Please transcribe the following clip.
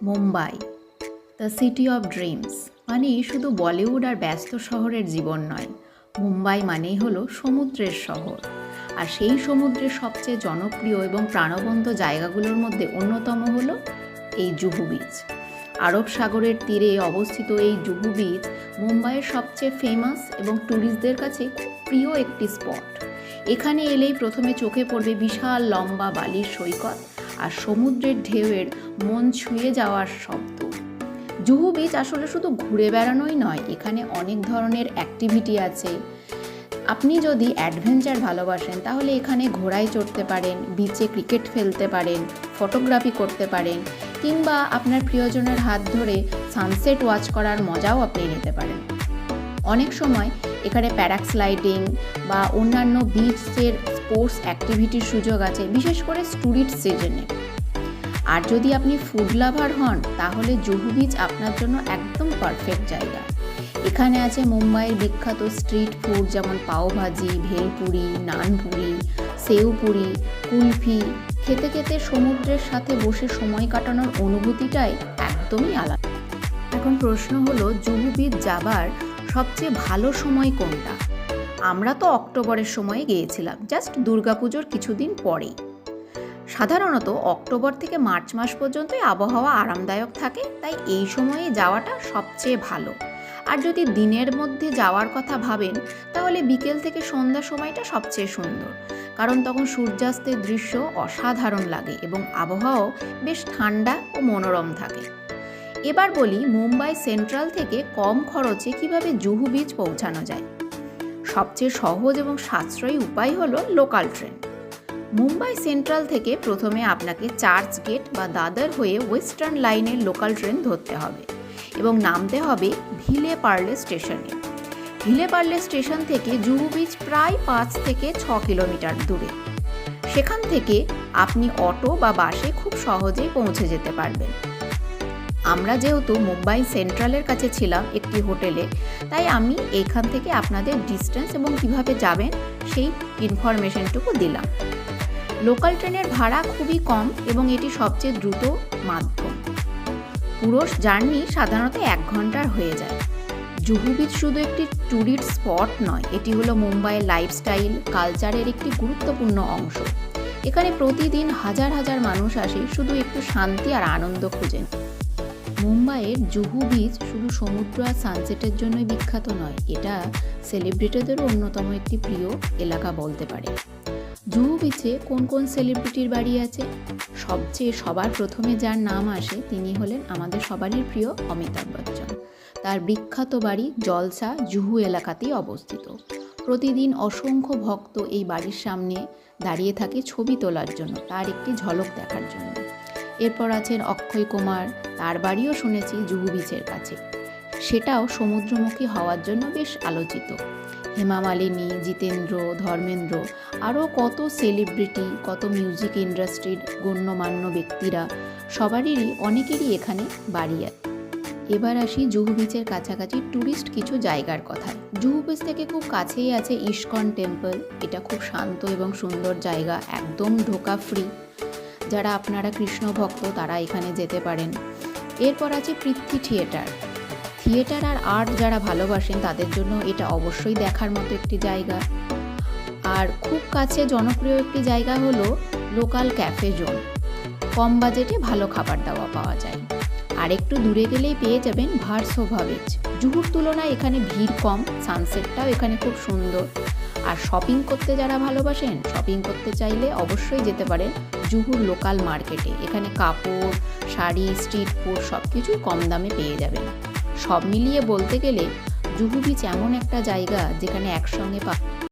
Mumbai, the city of dreams মানে শুধু বলিউড আর ব্যস্ত শহরের জীবন নয়। মুম্বাই মানেই হলো সমুদ্রের শহর। আর সেই সমুদ্রের সবচেয়ে জনপ্রিয় এবং প্রাণবন্ত জায়গাগুলোর মধ্যে অন্যতম হলো এই জুহু বিচ। আরব সাগরের তীরে অবস্থিত এই জুহু বিচ মুম্বাইয়ের সবচেয়ে ফেমাস এবং ট্যুরিস্টদের কাছে খুব প্রিয় একটি স্পট। এখানে এলেই প্রথমে চোখে পড়বে বিশাল লম্বা বালির সৈকত আর সমুদ্রের ঢেউয়ের মন ছুঁয়ে যাওয়ার শব্দ। জুহু বিচ আসলে শুধু ঘুরে বেড়ানোই নয়, এখানে অনেক ধরনের অ্যাক্টিভিটি আছে। আপনি যদি অ্যাডভেঞ্চার ভালোবাসেন তাহলে এখানে ঘোড়ায় চড়তে পারেন, বিচে ক্রিকেট খেলতে পারেন, ফটোগ্রাফি করতে পারেন, কিংবা আপনার প্রিয়জনের হাত ধরে সানসেট ওয়াচ করার মজাও আপনি নিতে পারেন। অনেক সময় এখানে প্যারাগ্লাইডিং বা অন্যান্য বিচের স্পোর্টস অ্যাক্টিভিটির সুযোগ আছে, বিশেষ করে টুরিস্ট সিজনে। আর যদি আপনি ফুড লাভার হন তাহলে জুহু বিচ আপনার জন্য একদম পারফেক্ট জায়গা। এখানে আছে মুম্বাইয়ের বিখ্যাত স্ট্রিট ফুড যেমন পাওভাজি, ভেলপুরি, নানপুরি, সেউপুরি, কুলফি। খেতে খেতে সমুদ্রের সাথে বসে সময় কাটানোর অনুভূতিটাই একদমই আলাদা। এখন প্রশ্ন হলো, জুহু বিচ যাবার সবচেয়ে ভালো সময় কোনটা? আমরা তো অক্টোবরের সময়ে গিয়েছিলাম, জাস্ট দুর্গাপুজোর কিছুদিন পরেই। সাধারণত অক্টোবর থেকে মার্চ মাস পর্যন্তই আবহাওয়া আরামদায়ক থাকে, তাই এই সময়ে যাওয়াটা সবচেয়ে ভালো। আর যদি দিনের মধ্যে যাওয়ার কথা ভাবেন তাহলে বিকেল থেকে সন্ধ্যা সময়টা সবচেয়ে সুন্দর, কারণ তখন সূর্যাস্তের দৃশ্য অসাধারণ লাগে এবং আবহাওয়াও বেশ ঠান্ডা ও মনোরম থাকে। এবার বলি মুম্বাই সেন্ট্রাল থেকে কম খরচে কিভাবে জুহু বিচ পৌঁছানো যায়। সবচেয়ে সহজ এবং সাশ্রয়ী উপায় হলো লোকাল ট্রেন। মুম্বাই সেন্ট্রাল থেকে প্রথমে আপনাকে চার্চ গেট বা দাদর হয়ে ওয়েস্টার্ন লাইনের লোকাল ট্রেন ধরতে হবে এবং নামতে হবে ভিলে পার্লে স্টেশনে। ভিলে পার্লে স্টেশন থেকে জুহু বিচ প্রায় 5 থেকে 6 কিলোমিটার দূরে। সেখান থেকে আপনি অটো বা বাসে খুব সহজেই পৌঁছে যেতে পারবেন। আমরা যেহেতু মুম্বাই সেন্ট্রালের কাছে ছিলাম একটি হোটেলে, তাই আমি এখান থেকে আপনাদের ডিস্টেন্স এবং কিভাবে যাবেন সেই ইনফরমেশনটুকু দিলাম। লোকাল ট্রেনের ভাড়া খুবই কম এবং এটি সবচেয়ে দ্রুত মাধ্যম। পুরো জার্নি সাধারণত 1 ঘন্টার হয়ে যায়। জুহু বিচ শুধু একটি ট্যুরিস্ট স্পট নয়, এটি হলো মুম্বাইয়ের লাইফস্টাইল কালচারের একটি গুরুত্বপূর্ণ অংশ। এখানে প্রতিদিন হাজার হাজার মানুষ আসে শুধু একটু শান্তি আর আনন্দ খুঁজেন। মুম্বাইয়ের জুহু বিচ শুধু সমুদ্র আর সানসেটের জন্যই বিখ্যাত নয়, এটা সেলিব্রিটিদেরও অন্যতম একটি প্রিয় এলাকা বলতে পারে। জুহু বিচে কোন কোন সেলিব্রিটির বাড়ি আছে? সবার প্রথমে যার নাম আসে তিনি হলেন আমাদের সবারই প্রিয় অমিতাভ বচ্চন। তার বিখ্যাত বাড়ি জলসা জুহু এলাকাতেই অবস্থিত। প্রতিদিন অসংখ্য ভক্ত এই বাড়ির সামনে দাঁড়িয়ে থাকে ছবি তোলার জন্য, তার একটি ঝলক দেখার জন্য। এরপর আছেন অক্ষয় কুমার, তার বাড়িও শুনেছি জুহু বিচের কাছে, সেটাও সমুদ্রমুখী হওয়ার জন্য বেশ আলোচিত। হেমা মালিনী, জিতেন্দ্র, ধর্মেন্দ্র, আরও কত সেলিব্রিটি, কত মিউজিক ইন্ডাস্ট্রির গণ্যমান্য ব্যক্তিরা, অনেকেরই এখানে বাড়ি আছে। এবার আসি জুহু বিচের কাছাকাছি ট্যুরিস্ট কিছু জায়গার কথায়। জুহু বিচ থেকে খুব কাছেই আছে ইস্কন টেম্পল। এটা খুব শান্ত এবং সুন্দর জায়গা, একদম ঢোকা ফ্রি। যারা আপনারা কৃষ্ণ ভক্ত তারা এখানে যেতে পারেন। এরপর আছে পৃথ্বী থিয়েটার আর আর্ট যারা ভালোবাসেন তাদের জন্য এটা অবশ্যই দেখার মতো একটি জায়গা। আর খুব কাছে জনপ্রিয় একটি জায়গা হলো লোকাল ক্যাফে জোন। কম বাজেটে ভালো খাবার দাওয়া পাওয়া যায়। আর একটু দূরে গেলেই পেয়ে যাবেন ভার্সোভা বিচ। জুহুর তুলনায় এখানে ভিড় কম, সানসেটটাও এখানে খুব সুন্দর। আর শপিং করতে যারা ভালোবাসেন, শপিং করতে চাইলে অবশ্যই যেতে পারেন জুহুর লোকাল মার্কেটে। এখানে কাপড়, শাড়ি, স্ট্রিট ফুড সব কিছুই কম দামে পেয়ে যাবেন। সব মিলিয়ে বলতে গেলে জুহু বিচ এমন একটা জায়গা যেখানে একসঙ্গে